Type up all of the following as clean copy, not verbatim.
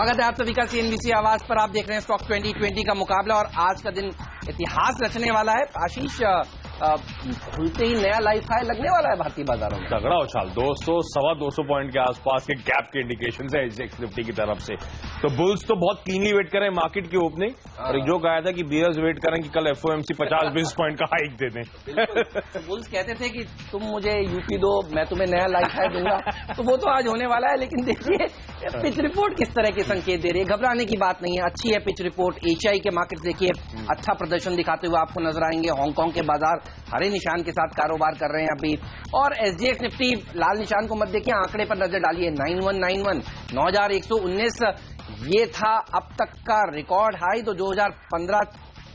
स्वागत है आप सभी का सीएनबीसी आवाज पर। आप देख रहे हैं स्टॉक 2020 का मुकाबला और आज का दिन इतिहास रचने वाला है। आशीष, खुलते ही नया लाइफ हाई लगने वाला है भारतीय बाजारों में। तगड़ा उछाल 200 सवा 200 पॉइंट के आसपास के गैप के इंडिकेशन है एसजीएक्स निफ्टी की तरफ से। तो बुल्स तो बहुत क्लीनली वेट करें मार्केट की ओपनिंग, और जो कहा था कि बीयर्स वेट करें कि कल एफओएमसी 50 बेसिस पॉइंट का हाइक दे दें। तो बुल्स कहते थे कि तुम मुझे यूपी दो, मैं तुम्हें नया लाइफ हाई दूंगा। तो वो तो आज होने वाला है। लेकिन देखिए पिच रिपोर्ट किस तरह के संकेत दे रही है। घबराने की बात नहीं है, अच्छी है पिच रिपोर्ट। एशियाई के मार्केट देखिए अच्छा प्रदर्शन दिखाते हुए आपको नजर आएंगे। हांगकांग के बाजार हरे निशान के साथ कारोबार कर रहे हैं अभी। और एसजीएक्स निफ्टी लाल निशान को मत देखिए, आंकड़े पर नजर डालिए। 9191 9119 ये था अब तक का रिकॉर्ड हाई। तो 2015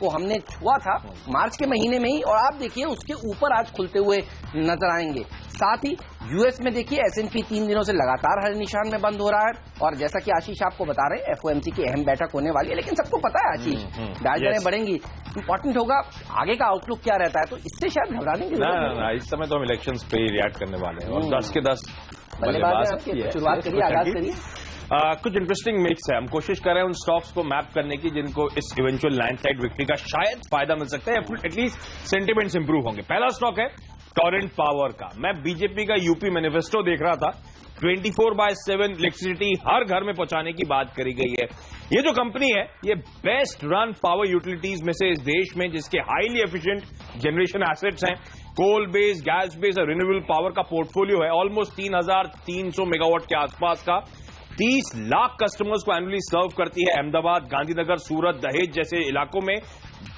को हमने छुआ था मार्च के महीने में ही, और आप देखिए उसके ऊपर आज खुलते हुए नजर आएंगे। साथ ही यूएस में देखिए एसएनपी 3 दिनों से लगातार हरे निशान में बंद हो रहा है। और जैसा कि आशीष आपको बता रहे हैं एफओएमसी की अहम बैठक होने वाली है, लेकिन सबको पता है आशीष ब्याज दरें बढ़ेंगी। इंपॉर्टेंट होगा आगे का आउटलुक क्या रहता है। तो इससे शायद घबराने की जरूरत नहीं है। इस समय तो हम इलेक्शन पे रिएक्ट करने वाले हैं और 10 के 10 बल्लेबाज शुरुआत करिए, आगाज करिए। कुछ इंटरेस्टिंग मिक्स है। हम कोशिश कर रहे हैं उन स्टॉक्स को मैप करने की जिनको इस इवेंचुअल लैंडस्लाइड विक्ट्री का शायद फायदा मिल सकता है, एटलीस्ट सेंटिमेंट्स इंप्रूव होंगे। पहला स्टॉक है टोरेंट पावर का। मैं बीजेपी का यूपी मैनिफेस्टो देख रहा था। 24/7 इलेक्ट्रिसिटी हर घर में पहुंचाने की बात करी गई है। ये जो कंपनी है ये बेस्ट रन पावर यूटिलिटीज में से इस देश में, जिसके हाईली एफिशिएंट जनरेशन एसेट्स हैं, कोल बेस्ड, गैस बेस्ड और रिन्यूएबल पावर का पोर्टफोलियो है। ऑलमोस्ट 3300 मेगावाट के आसपास का, 30 लाख कस्टमर्स को एनुअली सर्व करती है। अहमदाबाद, गांधीनगर, सूरत, दहेज जैसे इलाकों में,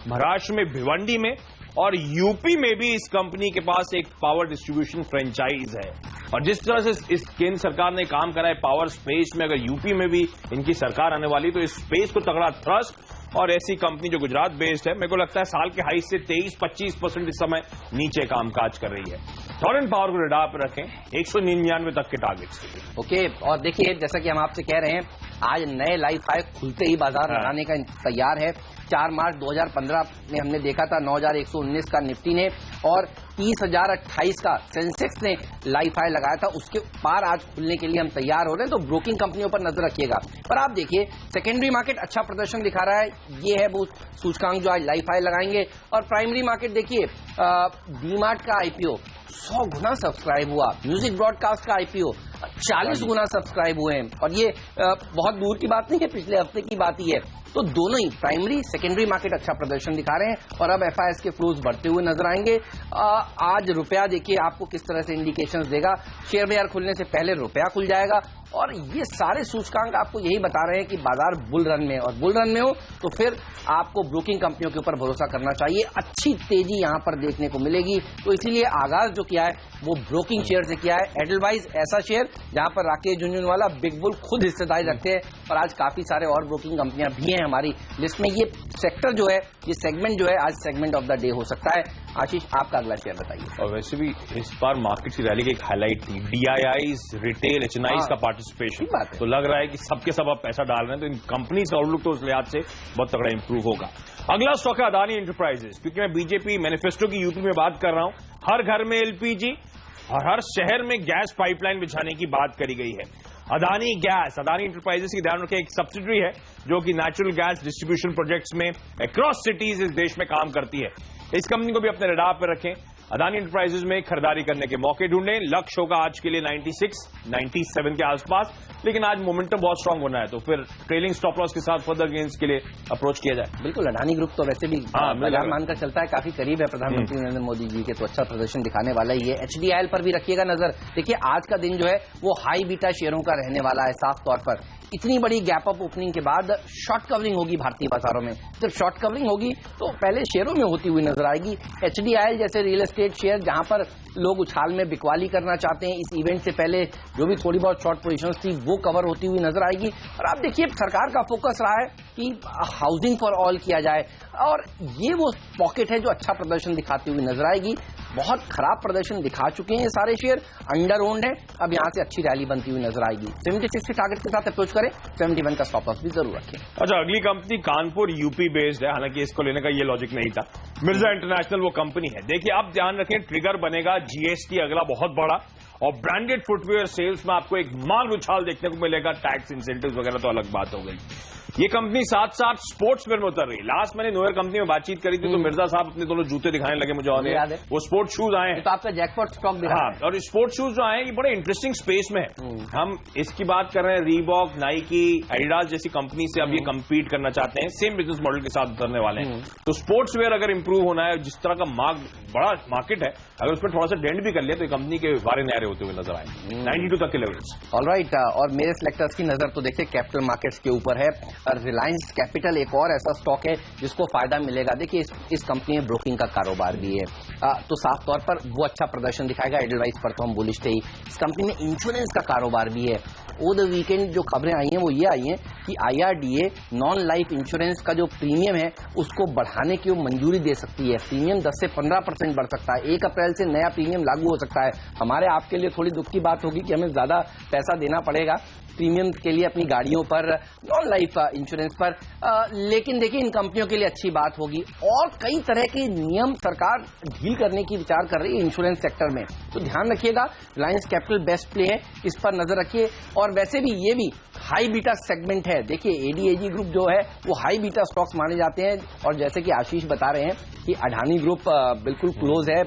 महाराष्ट्र में भिवंडी में, और यूपी में भी इस कंपनी के पास एक पावर डिस्ट्रीब्यूशन फ्रेंचाइज है। और जिस तरह से इस केंद्र सरकार ने काम करा है पावर स्पेस में, अगर यूपी में भी इनकी सरकार आने वाली तो इस स्पेस को तगड़ा थ्रस्ट। और ऐसी कंपनी जो गुजरात बेस्ड है, मेरे को लगता है साल के हाई से 23-25% इस समय नीचे कामकाज कर रही है। टोरेंट पावर को रडार पर रखें 199 तक के टारगेट्स के लिए। ओके, और देखिए जैसा कि हम आपसे कह रहे हैं आज नए लाइफ हाई खुलते ही बाजार लगाने का तैयार है। 4 मार्च 2015 में हमने देखा था 9119 का निफ्टी ने और 30,028 का सेंसेक्स ने लाइफ हाई लगाया था। उसके पार आज खुलने के लिए हम तैयार हो रहे हैं। तो ब्रोकिंग कंपनियों पर नजर रखिएगा। पर आप देखिए सेकेंडरी मार्केट अच्छा प्रदर्शन दिखा रहा है। ये है वो सूचकांक जो आज लाइफ हाई लगाएंगे। और प्राइमरी मार्केट देखिए डीमार्ट का आईपीओ 100 गुना सब्सक्राइब हुआ। म्यूजिक ब्रॉडकास्ट का आईपीओ 40 गुना सब्सक्राइब हुए हैं। और ये बहुत दूर की बात नहीं है, पिछले हफ्ते की बात ही है। तो दोनों ही प्राइमरी सेकेंडरी मार्केट अच्छा प्रदर्शन दिखा रहे हैं। और अब एफआईएस के फ्लोज बढ़ते हुए नजर आएंगे। आज रुपया देखिए आपको किस तरह से इंडिकेशंस देगा। शेयर बाजार खुलने से पहले रुपया खुल जाएगा। और ये सारे सूचकांक आपको यही बता रहे हैं कि बाजार बुल रन में, और बुल रन में हो तो फिर आपको ब्रोकिंग कंपनियों के ऊपर भरोसा करना चाहिए। अच्छी तेजी यहां पर देखने को मिलेगी। तो इसीलिए आगाज जो किया है वो ब्रोकिंग शेयर से किया है। एडलवाइज ऐसा शेयर जहां पर राकेश झुनझुनवाला बिग बुल खुद हिस्सेदारी रखते हैं। और आज काफी सारे और ब्रोकिंग कंपनियां भी हैं हमारी लिस्ट में। ये सेक्टर जो है, ये सेगमेंट जो है आज सेगमेंट ऑफ द डे हो सकता है। आशीष आपका अगला शेयर बताइए। और वैसे भी इस बार मार्केट की रैली की एक हाईलाइट थी डीआईआईज, रिटेल, एचएनआईज का पार्टिसिपेशन। तो लग रहा है कि सबके सब अब पैसा डाल रहे हैं। तो इन कंपनीज का आउटलुक तो उस लिहाज से बहुत तगड़ा इंप्रूव होगा। अगला स्टॉक है अदानी एंटरप्राइजेस। क्योंकि मैं बीजेपी मैनिफेस्टो की यूपी में बात कर रहा हूं, हर घर में एलपीजी और हर शहर में गैस पाइपलाइन बिछाने की बात करी गई है। अदानी गैस, अदानी एंटरप्राइजेस की ध्यान रखें एक सब्सिडरी है जो कि नेचुरल गैस डिस्ट्रीब्यूशन प्रोजेक्ट्स में अक्रॉस सिटीज इस देश में काम करती है। इस कंपनी को भी अपने रडार पर रखें। अदानी एंटरप्राइजेस में खरीदारी करने के मौके ढूंढें। लक्ष्य होगा आज के लिए 96, 97 के आसपास। लेकिन आज मोमेंटम बहुत स्ट्रांग होना है तो फिर ट्रेलिंग स्टॉप लॉस के साथ फर्दर गेन्स के लिए अप्रोच किया जाए। बिल्कुल, अदानी ग्रुप तो वैसे भी बाजार मानकर चलता है, काफी करीब है प्रधानमंत्री नरेंद्र मोदी जी के, तो अच्छा प्रदर्शन दिखाने वाला ही है। एचडीआईएल पर भी रखिएगा नजर। देखिए आज का दिन जो है वो हाई बीटा शेयरों का रहने वाला है। साफ तौर पर इतनी बड़ी गैप अप ओपनिंग के बाद शॉर्ट कवरिंग होगी भारतीय बाजारों में। जब शॉर्ट कवरिंग होगी तो पहले शेयरों में होती हुई नजर आएगी। एचडीआईएल जैसे रियल एस्टेट शेयर जहां पर लोग उछाल में बिकवाली करना चाहते हैं, इस इवेंट से पहले जो भी थोड़ी बहुत शॉर्ट पोजीशंस थी वो कवर होती हुई नजर आएगी। और आप देखिए सरकार का फोकस रहा है कि हाउसिंग फॉर ऑल किया जाए, और ये वो पॉकेट है जो अच्छा प्रदर्शन दिखाती हुई नजर आएगी। बहुत खराब प्रदर्शन दिखा चुके हैं ये सारे शेयर, अंडर ओन्ड है। अब यहां से अच्छी रैली बनती हुई नजर आएगी। 76 के टारगेट के साथ अप्रोच करें, 71 का स्टॉप लॉस भी जरूर रखें। अच्छा, अगली कंपनी कानपुर यूपी बेस्ड है, हालांकि इसको लेने का ये लॉजिक नहीं था। मिर्जा इंटरनेशनल वो कंपनी है। देखिए अब ध्यान रखें, ट्रिगर बनेगा जीएसटी अगला बहुत बड़ा, और ब्रांडेड फुटवेयर सेल्स में आपको एक माल उछाल देखने को मिलेगा। टैक्स इंसेंटिव्स वगैरह तो अलग बात हो गई। ये कंपनी साथ साथ स्पोर्ट्स वेयर में उतर रही है। लास्ट मैंने नोयर कंपनी में बातचीत करी थी तो मिर्जा साहब अपने दोनों जूते दिखाने लगे मुझे, और वो स्पोर्ट्स शूज आए हैं। तो आपका जैकपॉट स्टॉक भी हाँ, और स्पोर्ट्स शूज जो आए हैं ये बड़े इंटरेस्टिंग स्पेस में है। हम इसकी बात कर रहे हैं रीबॉक, नाइकी, एडिडास जैसी कंपनी से अब ये कंपीट करना चाहते हैं, सेम बिजनेस मॉडल के साथ उतरने वाले हैं। तो स्पोर्ट्स वेयर अगर इंप्रूव होना है, जिस तरह का बड़ा मार्केट है, अगर उसमें थोड़ा सा डेंट भी कर लिया तो कंपनी के बारे न्यारे होते हुए नजर आए 92 तक के लेवल्स। ऑलराइट, और मेरे सिलेक्टर्स की नजर तो देखिए कैपिटल मार्केट्स के ऊपर है। रिलायंस कैपिटल एक और ऐसा स्टॉक है जिसको फायदा मिलेगा। देखिए इस कंपनी में ब्रोकिंग का कारोबार भी है, तो साफ तौर पर वो अच्छा प्रदर्शन दिखाएगा। एडलवाइस पर तो हम बुलिश थे ही। इस कंपनी में इंश्योरेंस का कारोबार भी है। ओवर द वीकेंड जो खबरें आई हैं वो ये आई हैं कि IRDA नॉन लाइफ इंश्योरेंस का जो प्रीमियम है उसको बढ़ाने की वो मंजूरी दे सकती है। प्रीमियम 10 से 15% बढ़ सकता है। 1 अप्रैल से नया प्रीमियम लागू हो सकता है। हमारे आपके लिए थोड़ी दुख की बात होगी कि हमें ज्यादा पैसा देना पड़ेगा प्रीमियम के लिए अपनी गाड़ियों पर, नॉन लाइफ इंश्योरेंस पर, लेकिन देखिए इन कंपनियों के लिए अच्छी बात होगी। और कई तरह के नियम सरकार ढील करने की विचार कर रही है इंश्योरेंस सेक्टर में, तो ध्यान रखिएगा। रिलायंस कैपिटल बेस्ट प्ले है, इस पर नजर रखिए। और वैसे भी ये भी हाई बीटा सेगमेंट है। देखिए ADAG ग्रुप जो है वो हाई बीटा स्टॉक्स माने जाते हैं, और जैसे कि आशीष बता रहे हैं कि अडानी ग्रुप बिल्कुल क्लोज है,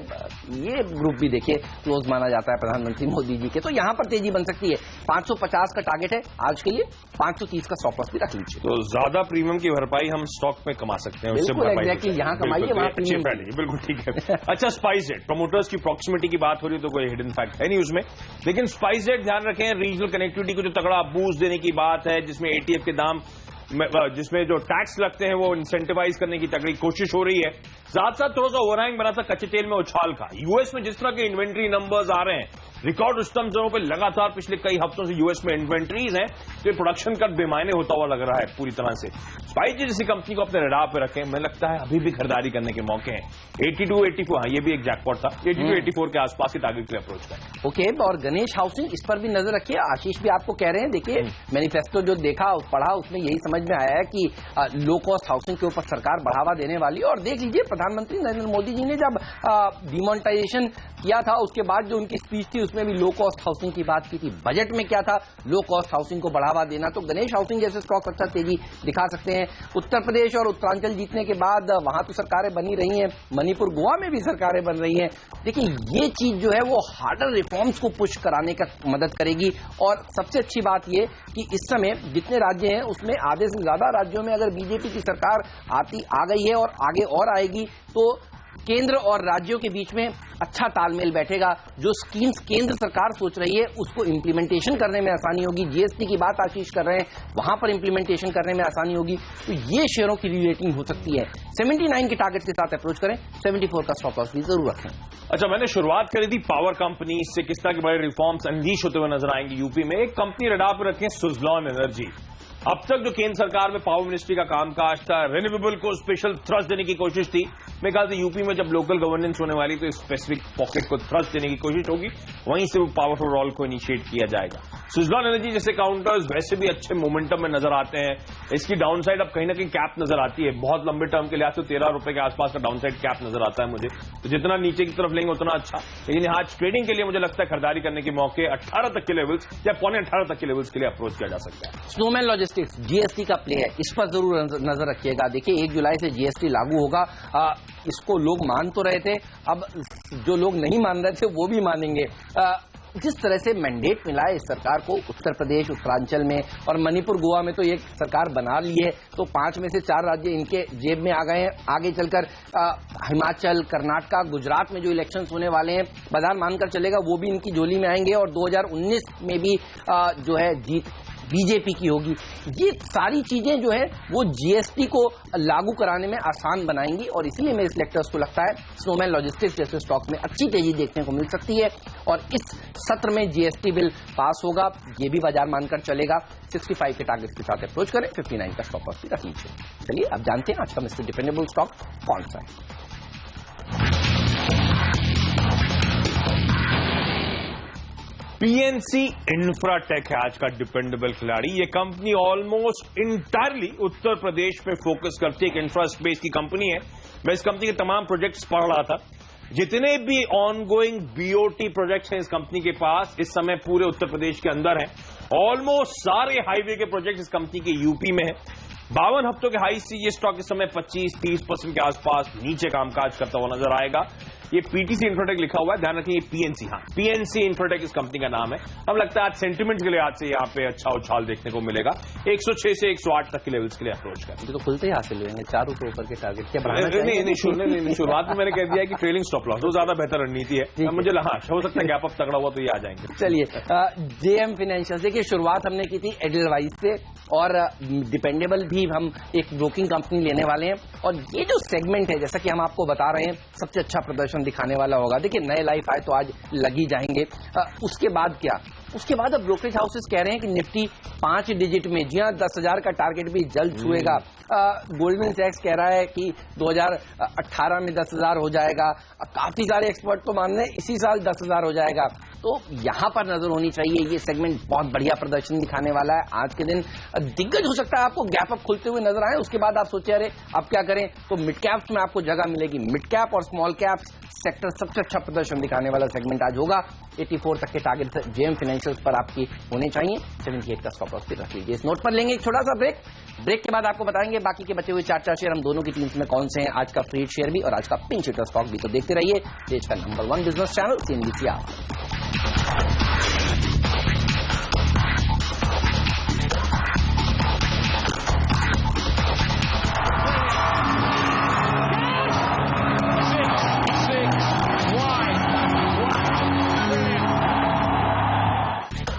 ये ग्रुप भी देखिए क्लोज माना जाता है प्रधानमंत्री मोदी जी के। तो यहां पर तेजी बन सकती है। 550 का टारगेट है आज के लिए, 530 का स्टॉप लॉस भी रख लीजिए। तो ज्यादा प्रीमियम की भरपाई हम स्टॉक में कमा सकते हैं। एग्जैक्टली, यहाँ कमाइए वहां प्रीमियम। बिल्कुल ठीक है। अच्छा, स्पाइस जेट प्रमोटर्स की प्रॉक्सिमिटी की बात हो रही है तो कोई हिडन फैक्ट है नहीं उसमें, लेकिन स्पाइस जेट ध्यान रखें रीजनल कनेक्टिविटी को जो तगड़ा बूस्ट देने की बात है, जिसमें ATF के दाम, जिसमें जो टैक्स लगते हैं वो इंसेंटिवाइज करने की तगड़ी कोशिश हो रही है। साथ साथ थोड़ा सा ओवरहैंग बना था कच्चे तेल में उछाल का। यूएस में जिस तरह के इन्वेंट्री नंबर्स आ रहे हैं, रिकॉर्ड उच्चतम दरों पे लगातार पिछले कई हफ्तों से यूएस में इन्वेंट्रीज हैं, तो ये प्रोडक्शन कट बेमायने होता हुआ लग रहा है पूरी तरह से। स्पाइस जेट जैसी कंपनी को अपने रडार पे रखें, मुझे लगता है अभी भी खरीदारी करने के मौके हैं। 82, 84, हाँ ये भी एक जैकपॉट था। 82, 84 के आसपास के टारगेट के लिए अप्रोच करें। ओके, और गणेश हाउसिंग, इस पर भी नजर रखिए। आशीष भी आपको कह रहे हैं, देखिए मैनिफेस्टो जो देखा पढ़ा उसमें यही समझ में आया है कि लो कॉस्ट हाउसिंग के ऊपर सरकार बढ़ावा देने वाली है। और देख लीजिए प्रधानमंत्री नरेंद्र मोदी जी ने जब डिमोनेटाइजेशन किया था उसके बाद जो उनकी स्पीच थी उसमें भी लो कॉस्ट हाउसिंग की बात की थी। बजट में क्या था, लो कॉस्ट हाउसिंग को बढ़ावा देना। तो गणेश हाउसिंग जैसे स्टॉक अच्छा तेजी दिखा सकते हैं। उत्तर प्रदेश और उत्तरांचल जीतने के बाद वहां तो सरकारें बनी रही हैं, मणिपुर गोवा में भी सरकारें बन रही हैं। देखिए ये चीज जो है वो हार्डर रिफॉर्म्स को पुश कराने का मदद करेगी। और सबसे अच्छी बात ये कि इस समय जितने राज्य हैं उसमें आधे से ज्यादा राज्यों में अगर बीजेपी की सरकार आ गई है और आगे और आएगी तो केंद्र और राज्यों के बीच में अच्छा तालमेल बैठेगा। जो स्कीम्स केंद्र सरकार सोच रही है उसको इंप्लीमेंटेशन करने में आसानी होगी। जीएसटी की बात आशीष कर रहे हैं, वहां पर इंप्लीमेंटेशन करने में आसानी होगी। तो ये शेयरों की रीरेटिंग हो सकती है। 79 के टारगेट के साथ अप्रोच करें, 74 का स्टॉप लॉस भी जरूर रखें। अच्छा, मैंने शुरुआत करी थी पावर कंपनी से, किस तरह के बड़े रिफॉर्म्स अनलीश होते हुए नजर आएंगे यूपी में। एक कंपनी रडार पर रखें, सुजलॉन एनर्जी। अब तक जो केंद्र सरकार में पावर मिनिस्ट्री का कामकाज था, रिन्यूएबल को स्पेशल थ्रस्ट देने की कोशिश थी। मैं कहा था यूपी में जब लोकल गवर्नेंस होने वाली तो स्पेसिफिक पॉकेट को थ्रस्ट देने की कोशिश होगी, वहीं से वो पावर फॉर ऑल को इनिशिएट किया जाएगा। सुजलॉन एनर्जी जैसे काउंटर्स वैसे भी अच्छे मोमेंटम में नजर आते हैं। इसकी डाउन साइड अब कहीं ना कहीं कैप नजर आती है, बहुत लंबे टर्म के लिहाज से 13 रुपए के आसपास का डाउन साइड कैप नजर आता है मुझे। तो जितना नीचे की तरफ लेंगे उतना अच्छा, लेकिन आज ट्रेडिंग के लिए मुझे लगता है खरीदारी करने के मौके 18 तक के लेवल्स या 18.25 तक के लेवल्स के लिए अप्रोच किया जा सकता है। स्नोमैन लॉजिस्टिक्स जीएसटी का प्ले है, इस पर जरूर नजर रखिएगा। देखिए 1 जुलाई से जीएसटी लागू होगा। इसको लोग मान तो रहे थे, अब जो लोग नहीं मान रहे थे वो भी मानेंगे। जिस तरह से मैंडेट मिला है इस सरकार को उत्तर प्रदेश, उत्तरांचल में और मणिपुर गोवा में तो ये सरकार बना ली है, तो 5 में से 4 राज्य इनके जेब में आ गए हैं। आगे चलकर हिमाचल, कर्नाटका, गुजरात में जो इलेक्शंस होने वाले हैं बाजार मानकर चलेगा वो भी इनकी झोली में आएंगे। और 2019 में भी जो है जीत बीजेपी की होगी। ये सारी चीजें जो है वो जीएसटी को लागू कराने में आसान बनाएंगी और इसलिए मेरे सिलेक्टर्स को लगता है स्नोमैन लॉजिस्टिक्स जैसे स्टॉक में अच्छी तेजी देखने को मिल सकती है। और इस सत्र में जीएसटी बिल पास होगा, ये भी बाजार मानकर चलेगा। 65 के टारगेट के साथ अप्रोच करें, 59 का स्टॉप लॉस भी रख लीजिए। चलिए अब जानते हैं आज का मिस्टर डिपेंडेबल स्टॉक कौन सा है। पीएनसी इंफ्राटेक है आज का डिपेंडेबल खिलाड़ी। ये company almost entirely Uttar Pradesh में फोकस करती है, एक इंफ्रा स्पेस की कंपनी है। मैं इस कंपनी के तमाम प्रोजेक्ट्स पढ़ रहा था। जितने भी ऑनगोइंग बीओटी प्रोजेक्ट्स हैं इस कंपनी के पास इस समय पूरे उत्तर प्रदेश के अंदर हैं। ऑलमोस्ट सारे हाईवे के प्रोजेक्ट इस कंपनी के यूपी में है। 52 हफ्तों के हाई से ये स्टॉक इस समय 25-30% के आसपास नीचे कामकाज करता हुआ नजर आएगा। ये पीटीसी इंफ्राटेक लिखा हुआ है, ध्यान रखिए पीएनसी, हाँ पीएनसी इंफ्राटेक इस कंपनी का नाम है। अब लगता है आज सेंटिमेंट के लिए आज से यहाँ पे अच्छा उछाल देखने को मिलेगा। 106 से 108 तक के लेवल्स के लिए अप्रोच करें तो खुलते ही हासिल हुएंगे 4 रुपए ऊपर के टारगेट क्या नहीं, शुरुआत में मैंने कह दिया कि ट्रेलिंग स्टॉप लॉस वो ज्यादा बेहतर रणनीति है। मुझे हो सकता है गैप अप तगड़ा हुआ तो ये आ जाएंगे। चलिए जेएम फाइनेंशियल देखिए शुरुआत हमने की थी एडलवाइज से और डिपेंडेबल भी हम एक ब्रोकिंग कंपनी लेने वाले हैं और ये जो सेगमेंट है जैसा कि हम आपको बता रहे हैं सबसे अच्छा प्रदर्शन दिखाने वाला होगा। देखिए नए लाइफ आए तो आज लगी जाएंगे। उसके बाद क्या, उसके बाद अब ब्रोकरेज हाउसेस कह रहे हैं कि निफ्टी 5 डिजिट में, जी हाँ 10,000 का टारगेट भी जल्द छुएगा। गोल्डमैन सैक्स कह रहा है कि 2018 में 10,000 हो जाएगा। काफी सारे एक्सपर्ट तो मान रहे हैं इसी साल 10,000 हो जाएगा। तो यहां पर नजर होनी चाहिए, ये सेगमेंट बहुत बढ़िया प्रदर्शन दिखाने वाला है। आज के दिन दिग्गज हो सकता है आपको गैप अप खुलते हुए नजर आए, उसके बाद आप सोचे अरे अब क्या करें, तो मिड कैप्स में आपको जगह मिलेगी। मिड कैप और स्मॉल कैप्स सेक्टर सबसे अच्छा प्रदर्शन दिखाने वाला सेगमेंट आज होगा। 84 तक के टारगेट जेएम फाइनेंशियल्स पर आपकी होने चाहिए। 78 का स्टॉप लॉस भी रख लीजिए। इस नोट पर लेंगे एक छोटा सा ब्रेक के बाद आपको बताएंगे बाकी के बचे हुए 4 शेयर हम दोनों की टीम्स में कौन से हैं, आज का फ्री शेयर भी और आज का पिंच हिटर स्टॉक भी। तो देखते रहिए देश का नंबर 1 बिजनेस चैनल सीएनबीसी आप।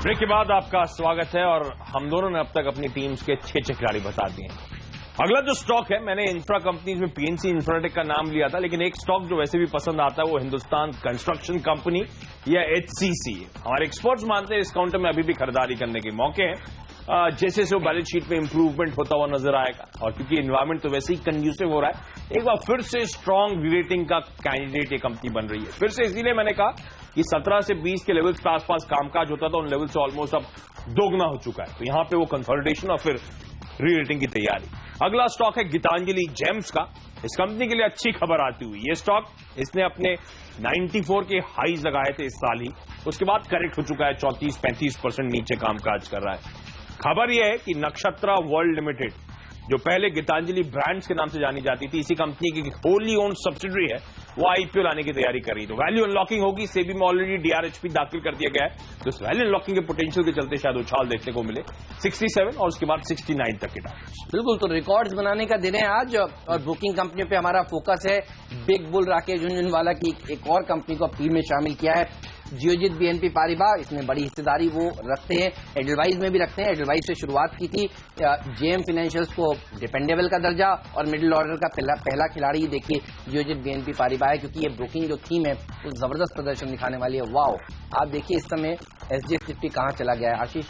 ब्रेक के बाद आपका स्वागत है और हम दोनों ने अब तक अपनी टीम्स के 6 खिलाड़ी बता दिए। अगला जो स्टॉक है, मैंने इंफ्रा कंपनीज में पीएनसी इंफ्राटेक का नाम लिया था, लेकिन एक स्टॉक जो वैसे भी पसंद आता है वो हिंदुस्तान कंस्ट्रक्शन कंपनी या एचसीसी है। हमारे एक्सपर्ट्स मानते हैं इस काउंटर में अभी भी खरीदारी करने के मौके हैं। जैसे से वो बैलेंस शीट में इंप्रूवमेंट होता हुआ नजर आएगा और क्योंकि एनवायरमेंट तो वैसे ही कंड्यूसिव हो रहा है, एक बार फिर से स्ट्रांग रीरेटिंग का कैंडिडेट ये कंपनी बन रही है। फिर से इसीलिए मैंने कहा कि 17 से 20 के लेवल्स के आसपास कामकाज होता था, उन लेवल से ऑलमोस्ट अब दोगुना हो चुका है। तो यहां पे वो कंसोलिडेशन और फिर रीरेटिंग की तैयारी। अगला स्टॉक है गीतांजलि जेम्स का। इस कंपनी के लिए अच्छी खबर आती हुई ये स्टॉक, इसने अपने 94 के हाईज लगाए थे इस साल ही, उसके बाद करेक्ट हो चुका है 34-35% नीचे कामकाज कर रहा है। खबर यह है कि नक्षत्रा वर्ल्ड लिमिटेड जो पहले गीतांजलि ब्रांड्स के नाम से जानी जाती थी, इसी कंपनी की होली ओन्ड सब्सिडरी है, वो आईपीओ लाने की तैयारी कर रही है। तो वैल्यू अनलॉकिंग होगी, सेबी में ऑलरेडी डीआरएचपी दाखिल कर दिया गया है, तो इस वैल्यू अनलॉकिंग के पोटेंशियल के चलते शायद उछाल देखने को मिले 67 और उसके बाद 69 तक के टारगेट। बिल्कुल, तो रिकॉर्ड्स बनाने का दिन है आज और बुकिंग कंपनियों पे हमारा फोकस है। बिग बुल राकेश झुनझुनवाला की एक और कंपनी को टीम में शामिल किया है, जियोजित बीएनपी पारिवार, इसमें बड़ी हिस्सेदारी वो रखते हैं, एडलवाइज में भी रखते हैं। एडलवाइज से शुरुआत की थी, जेएम फाइनेंशियल्स को डिपेंडेबल का दर्जा और मिडिल ऑर्डर का पहला खिलाड़ी देखिए जियोजित बीएनपी पारिवार है, क्योंकि ये ब्रोकिंग जो थीम है वो जबरदस्त प्रदर्शन दिखाने वाली है। वाओ, आप देखिए इस समय एसजीएक्स निफ्टी कहां चला गया है आशीष,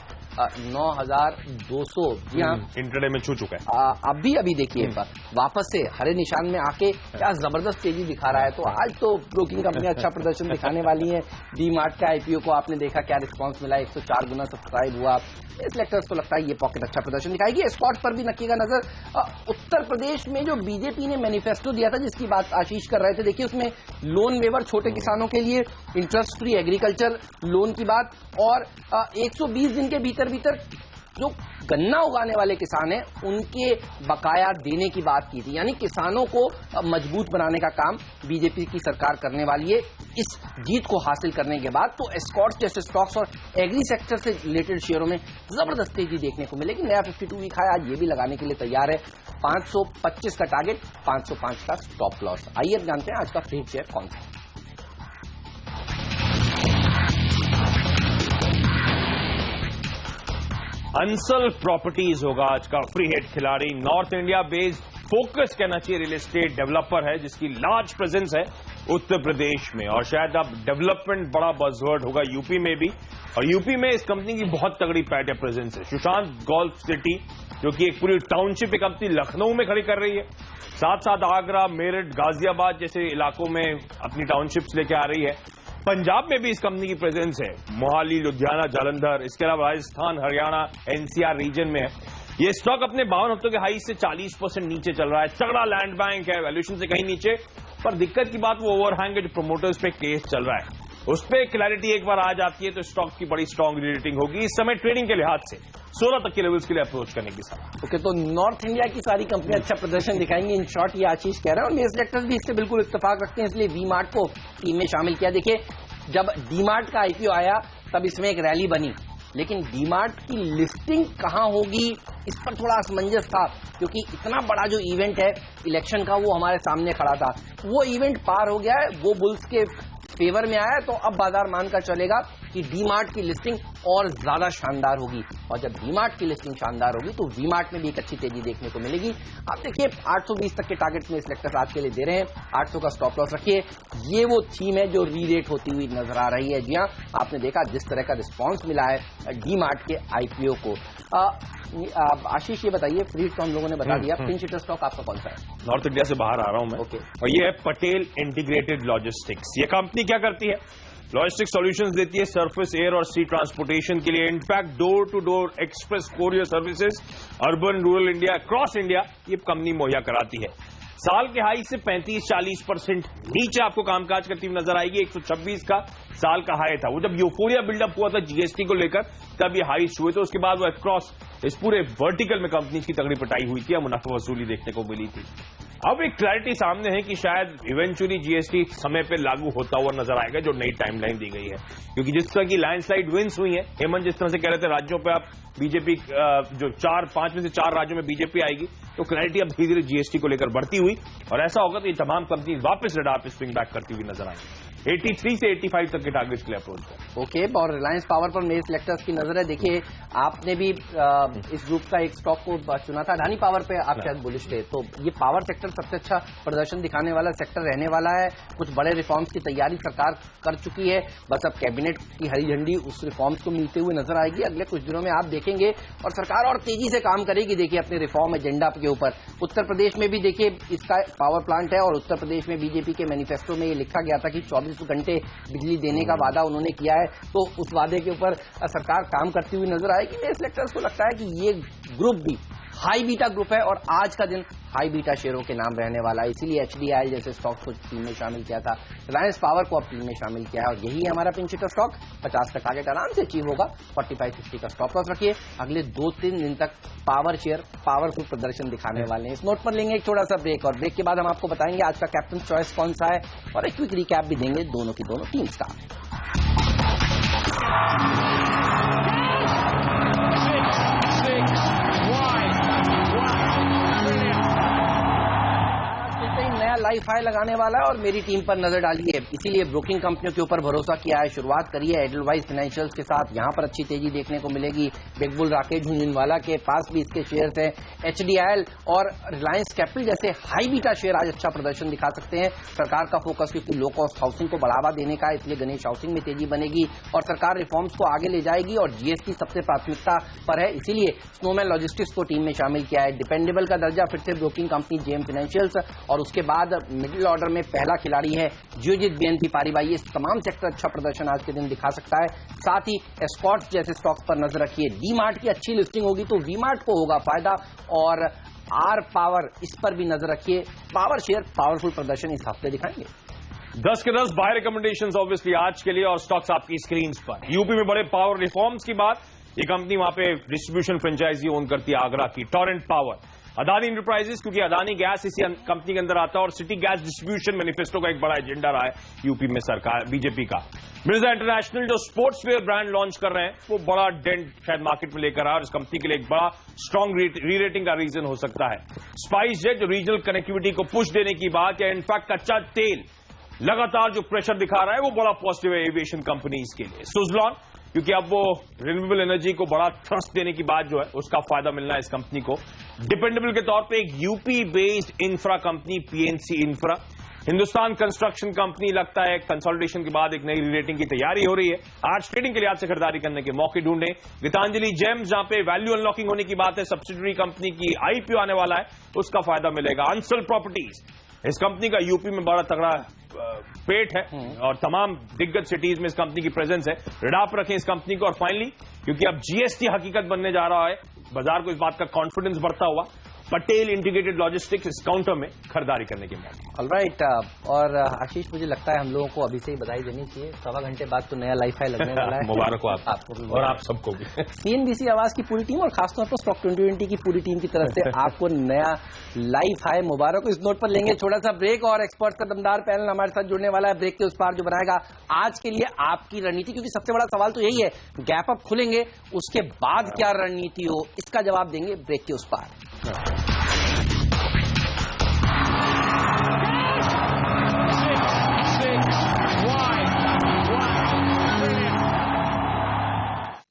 9,200, जी हाँ इंट्राडे में छू चुका है। अभी देखिए वापस से हरे निशान में आके क्या जबरदस्त तेजी दिखा रहा है। तो आज तो ब्रोकिंग कंपनी अच्छा प्रदर्शन दिखाने वाली है। डी मार्ट का आईपीओ को आपने देखा क्या रिस्पांस मिला, 104 गुना सब्सक्राइब हुआ। इस लेक्चर्स को लगता है ये पॉकेट अच्छा प्रदर्शन दिखाएगी। स्पॉट पर भी रखिएगा नजर। उत्तर प्रदेश में जो बीजेपी ने मैनिफेस्टो दिया था जिसकी बात आशीष कर रहे थे, देखिए उसमें लोन वेवर छोटे किसानों के लिए, इंटरेस्ट फ्री एग्रीकल्चर लोन की बात और 120 दिन के भीतर जो गन्ना उगाने वाले किसान हैं उनके बकाया देने की बात की थी। यानी किसानों को मजबूत बनाने का काम बीजेपी की सरकार करने वाली है इस जीत को हासिल करने के बाद। तो एस्कॉर्ट्स जैसे स्टॉक्स और एग्री सेक्टर से रिलेटेड शेयरों में जबरदस्त तेजी देखने को मिलेगी। नया 52 वीक हाई आज ये भी लगाने के लिए तैयार है। 525 का टारगेट, 505 का स्टॉप लॉस। आइए जानते हैं आज का फ्री शेयर कौन सा। अंसल प्रॉपर्टीज होगा आज का फ्री हिट खिलाड़ी। नॉर्थ इंडिया बेस्ड फोकस कहना चाहिए रियल एस्टेट डेवलपर है जिसकी लार्ज प्रेजेंस है उत्तर प्रदेश में और शायद अब डेवलपमेंट बड़ा बज़वर्ड होगा यूपी में भी। और यूपी में इस कंपनी की बहुत तगड़ी पैट प्रेजेंस है। सुशांत गोल्फ सिटी जो कि एक पूरी टाउनशिप कंपनी लखनऊ में खड़ी कर रही है, साथ साथ आगरा, मेरठ, गाजियाबाद जैसे इलाकों में अपनी टाउनशिप्स लेके आ रही है। पंजाब में भी इस कंपनी की प्रेजेंस है, मोहाली, लुधियाना, जालंधर, इसके अलावा राजस्थान, हरियाणा, एनसीआर रीजन में है। ये स्टॉक अपने 52 हफ्तों के हाई से 40% नीचे चल रहा है। तगड़ा लैंड बैंक है, वैल्यूएशन से कहीं नीचे पर दिक्कत की बात वो ओवरहैंग है जो प्रोमोटर्स पे केस चल रहा है, उस पर क्लैरिटी एक बार आ जाती है तो स्टॉक की बड़ी स्ट्रांग रेटिंग होगी। इस समय ट्रेडिंग के लिहाज से 16 तक के लेवल्स के लिए अप्रोच करने की सलाह। ओके, तो नॉर्थ इंडिया की सारी कंपनियां अच्छा प्रदर्शन दिखाएंगी, इन शॉर्ट ये आशीष कह रहे हैं, और मेरे सेक्टर्स भी इससे बिल्कुल इत्तेफाक रखते हैं, इसलिए वी मार्ट को टीम में शामिल किया। देखिए, जब डी मार्ट का आईपीओ आया तब इसमें एक रैली बनी, लेकिन डी मार्ट की लिस्टिंग कहां होगी इस पर थोड़ा असमंजस था, क्योंकि इतना बड़ा जो इवेंट है इलेक्शन का वो हमारे सामने खड़ा था। वो इवेंट पार हो गया है, वो बुल्स के फेवर में आया है, तो अब बाजार मानकर चलेगा कि डी मार्ट की लिस्टिंग और ज्यादा शानदार होगी, और जब डी मार्ट की लिस्टिंग शानदार होगी तो वी मार्ट में भी एक अच्छी तेजी देखने को मिलेगी। आप देखिए 820 तक के टारगेट में सिलेक्टर्स आज के लिए दे रहे हैं, 800 का स्टॉप लॉस रखिए। ये वो थीम है जो रीरेट होती हुई नजर आ रही है। जी हाँ, आपने देखा जिस तरह का रिस्पॉन्स मिला है डी मार्ट के आईपीओ को। आशीष ये बताइए, फ्रीड तो हम लोगों ने बता दिया, पिंच हिटर स्टॉक आपका कौन सा है? नॉर्थ इंडिया से बाहर आ रहा हूं मैं। ओके। और ये है पटेल इंटीग्रेटेड लॉजिस्टिक्स। ये कंपनी क्या करती है? लॉजिस्टिक सॉल्यूशंस देती है सरफेस, एयर और सी ट्रांसपोर्टेशन के लिए। In fact door to door express courier services urban rural India cross India ये कंपनी मुहैया कराती है। साल के हाई से 35-40% नीचे आपको कामकाज करती हुई नजर आएगी। 126 का साल का हाई था, वो जब यूफोरिया बिल्डअप हुआ था जीएसटी को लेकर तब ये हाई हुए थे। उसके बाद वो क्रॉस इस पूरे वर्टिकल में कंपनी की तगड़ी पिटाई हुई थी, मुनाफा वसूली देखने को मिली थी। अब एक क्लैरिटी सामने है कि शायद इवेंचुअली जीएसटी समय पे लागू होता हुआ नजर आएगा, जो नई टाइमलाइन दी गई है। क्योंकि जिस तरह की लैंडस्लाइड विंस हुई है, हेमंत जिस तरह से कह रहे थे राज्यों पे आप बीजेपी जो 4-5 में से 4 राज्यों में बीजेपी आएगी, तो क्लैरिटी अब धीरे धीरे जीएसटी को लेकर बढ़ती हुई, और ऐसा होगा तो ये तमाम कंपनी वापस रडार पे स्विंग बैक करती हुई नजर आएंगी। 83 से 85 तक के टारगेट्स के लिए अप्रोच करें। ओके, और रिलायंस पावर पर मेरे सिलेक्टर्स की नजर है। देखिए, आपने भी इस ग्रुप का एक स्टॉक को चुना था, अडानी पावर पे आप शायद बुलिश थे, तो ये पावर सेक्टर सबसे अच्छा प्रदर्शन दिखाने वाला सेक्टर रहने वाला है। कुछ बड़े रिफॉर्म्स की तैयारी सरकार कर चुकी है, बस अब कैबिनेट की हरी झंडी उस रिफॉर्म्स को मिलते हुए नजर आएगी। अगले कुछ दिनों में आप देखेंगे, और सरकार और तेजी से काम करेगी देखिए अपने रिफॉर्म एजेंडा के ऊपर। उत्तर प्रदेश में भी देखिए इसका पावर प्लांट है, और उत्तर प्रदेश में बीजेपी के मैनिफेस्टो में ये लिखा गया था कि 24 घंटे बिजली देने का वादा उन्होंने किया है, तो उस वादे के ऊपर सरकार काम करती हुई नजर आएगी। मेरे सिलेक्टर्स को लगता है कि ये ग्रुप भी हाई बीटा ग्रुप है, और आज का दिन हाई बीटा शेयरों के नाम रहने वाला है, इसीलिए एचडीआईएल जैसे स्टॉक को टीम में शामिल किया था, रिलायंस पावर को अब टीम में शामिल किया है, और यही है हमारा पिंच हिटर स्टॉक। 50 का टारगेट आराम से अचीव होगा, 45-50 का स्टॉप लॉस रखिए। अगले 2-3 दिन तक पावर शेयर पावरफुल प्रदर्शन दिखाने वाले हैं। इस नोट पर लेंगे एक छोटा सा ब्रेक, और ब्रेक के बाद हम आपको बताएंगे आज का कैप्टन चॉइस कौन सा है, और एक क्विक रिकैप भी देंगे दोनों की दोनों टीम्स का। लाइफ हाई लगाने वाला है, और मेरी टीम पर नजर डाली है, इसीलिए ब्रोकिंग कंपनियों के ऊपर भरोसा किया है। शुरुआत करी है एडलवाइस फाइनेंशियल्स के साथ, यहां पर अच्छी तेजी देखने को मिलेगी। बिग बुल राकेश झुंझुनवाला के पास भी इसके शेयर्स हैं। एचडीआईएल और रिलायंस कैपिटल जैसे हाई बीटा शेयर आज अच्छा प्रदर्शन दिखा सकते हैं। सरकार का फोकस क्योंकि लो कॉस्ट हाउसिंग को बढ़ावा देने का, इसलिए गणेश हाउसिंग में तेजी बनेगी, और सरकार रिफॉर्म्स को आगे ले जाएगी, और जीएसटी सबसे प्राथमिकता पर है, इसीलिए स्नोमैन लॉजिस्टिक्स को टीम में शामिल किया है। डिपेंडेबल का दर्जा फिर से ब्रोकिंग कंपनी जेएम फाइनेंशियल्स, और उसके बाद मिडिल ऑर्डर में पहला खिलाड़ी है जियोजीत बीएनपी पारिबा। ये तमाम सेक्टर अच्छा प्रदर्शन आज के दिन दिखा सकता है। साथ ही एस्कॉर्ट्स जैसे स्टॉक्स पर नजर रखिए। डी मार्ट की अच्छी लिस्टिंग होगी तो वी मार्ट को होगा फायदा, और आर पावर इस पर भी नजर रखिए। पावर शेयर पावरफुल प्रदर्शन इस हफ्ते दिखाएंगे। 10 के 10 बाय रिकमेंडेशंस ऑब्वियसली आज के लिए, और स्टॉक्स आपकी स्क्रीन पर। यूपी में बड़े पावर रिफॉर्म्स की बात, ये कंपनी वहां पे डिस्ट्रीब्यूशन फ्रेंचाइजी ओन करती है आगरा की, टोरेंट पावर। अदानी इंटरप्राइजेस, क्योंकि अदानी गैस इसी कंपनी के अंदर आता है, और सिटी गैस डिस्ट्रीब्यूशन मैनिफेस्टो का एक बड़ा एजेंडा रहा है यूपी में सरकार बीजेपी का। मिर्जा इंटरनेशनल जो स्पोर्ट्स वेयर ब्रांड लॉन्च कर रहे हैं, वो बड़ा डेंट शायद मार्केट में लेकर आया, और इस कंपनी के लिए एक बड़ा स्ट्रांग री-रेटिंग का रीजन हो सकता है। स्पाइस जेट जो रीजनल कनेक्टिविटी को पुश देने की बात, या इनफैक्ट कच्चा तेल लगातार जो प्रेशर दिखा रहा है, वो बड़ा पॉजिटिव है एविएशन कंपनीज के लिए। सुजलॉन, क्योंकि अब वो रिन्यूएबल एनर्जी को बड़ा थ्रस्ट देने की बात जो है, उसका फायदा मिलना है इस कंपनी को। डिपेंडेबल के तौर पे एक UP based infra company PNC infra. Hindustan construction company, लगता है कंसोलिडेशन के बाद एक नई रीरेटिंग की तैयारी हो रही है। आज ट्रेडिंग के लिहाज से खरीदारी करने के मौके ढूंढे। गीतांजलि जेम्स, जहां पे वैल्यू अनलॉकिंग होने की बात है, सब्सिडरी कंपनी की आईपीओ आने वाला है, उसका फायदा मिलेगा। अंसल प्रॉपर्टीज, इस कंपनी का यूपी में बड़ा तगड़ा पेट है, और तमाम दिग्गज सिटीज में इस कंपनी की प्रेजेंस है। रिडाप रखें इस कंपनी को। और फाइनली, क्योंकि अब जीएसटी हकीकत बनने जा रहा है, बाजार को इस बात का कॉन्फिडेंस बढ़ता हुआ, पटेल इंटीग्रेटेड लॉजिस्टिक्स इस काउंटर में खरीदारी करने की मौका। ऑलराइट, और आशीष, मुझे लगता है हम लोगों को अभी से ही बधाई देनी चाहिए। 1.25 घंटे बाद तो नया लाइफ हाई लगने वाला है। मुबारक हो आपको और आप सबको भी। सीएनबीसी आवाज की पूरी टीम और खासतौर पर स्टॉक 2020 की पूरी टीम की तरफ से आपको नया लाइफ हाई मुबारक हो। इस नोट पर लेंगे छोटा सा ब्रेक और एक्सपर्ट का दमदार पैनल हमारे साथ जुड़ने वाला है ब्रेक के उस पार, जो बनाएगा आज के लिए आपकी रणनीति। क्योंकि सबसे बड़ा सवाल तो यही है, गैप अप खुलेंगे उसके बाद क्या रणनीति हो, इसका जवाब देंगे ब्रेक के उस पार।